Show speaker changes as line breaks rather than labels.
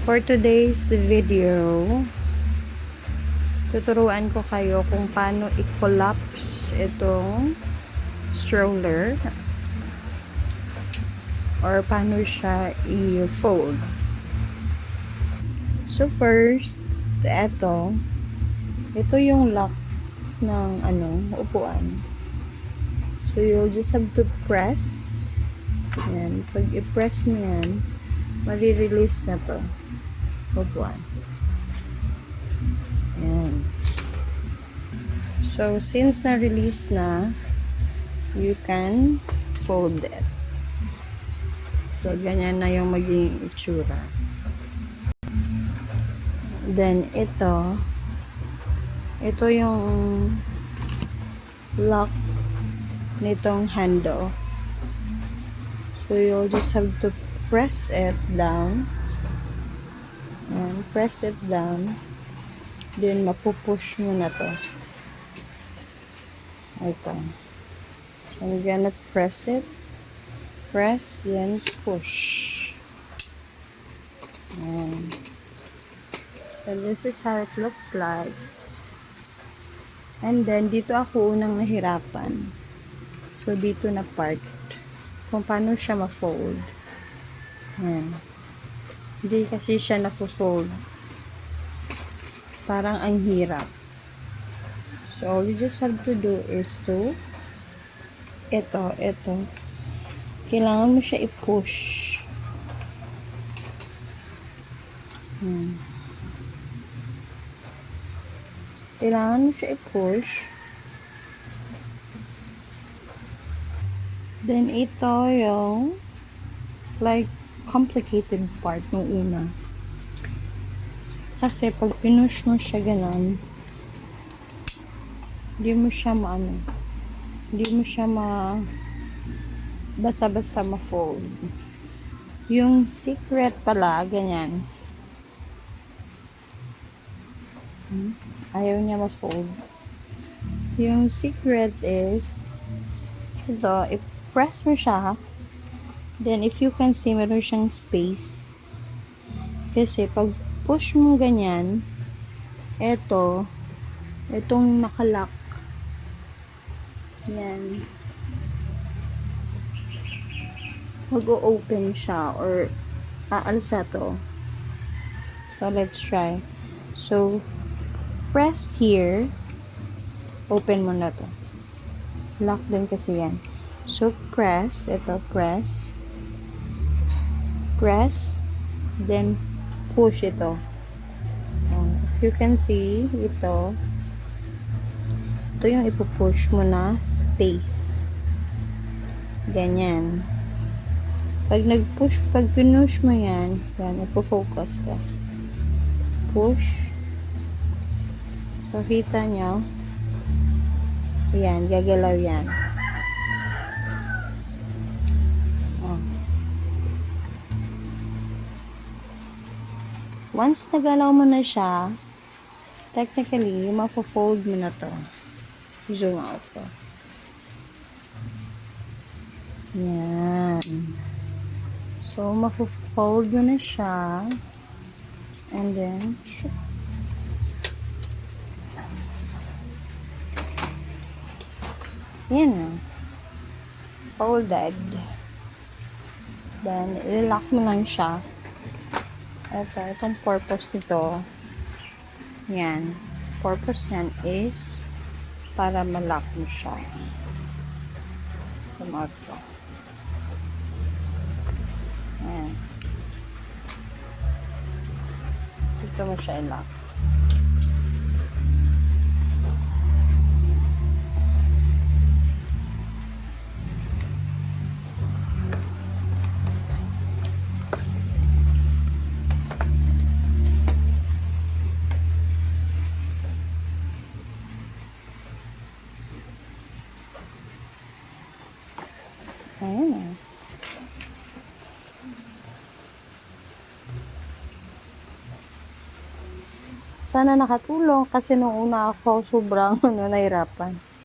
For today's video, tuturuan ko kayo kung paano i-collapse itong stroller or paano siya i-fold. So first, ito yung lock ng upuan. So you'll just have to press. Yan. Pag i-press mo yan, mali-release na to upuan. Yan. So since na-release na, you can fold it. So ganyan na yung maging itsura. Then ito yung lock nitong handle. So you'll just have to press it down and press it down, then mapupush mo na to. Ito. So I'm gonna press it, press, then push. And so this is how it looks like. And then dito ako unang nahirapan. So dito na part kung paano siya ma-fold. Ayan. Hindi kasi siya na-fold. Parang ang hirap. So, all you just have to do is to ito. Kailangan mo siya i-push. Kailangan mo siya i-push. Then, ito yung like complicated part nung una. Kasi pag pinush mo siya ganon, hindi mo siya basta-basta ma-fold. Yung secret pala, ganyan. Ayaw niya ma-fold. Yung secret is ito, i-press mo siya. Then, if you can see, meron siyang space. Kasi, pag push mo ganyan, itong nakalock. Yan. Mag-o-open siya or aalsa to. So, let's try. So, press here. Open mo na to. Lock din kasi yan. So, press. Press, then push ito. If you can see, ito yung ipupush mo na space. Ganyan. Pag pinush mo yan, ipofocus ka. Push. So, kita nyo, yan, gagalaw yan. Once nagalaw mo na siya, technically, mafo-fold mo na to. Zoom out to. Yan. So, mafo-fold mo na siya. And then, shoot. Yan na. Folded. Then, i-lock mo lang siya. Itong purpose nito, yan, purpose niyan is para ma-lock mo siya. Ito. Yan. Dito mo siya i-lock. Ayan. Sana nakatulong kasi nung una ako sobrang nahirapan.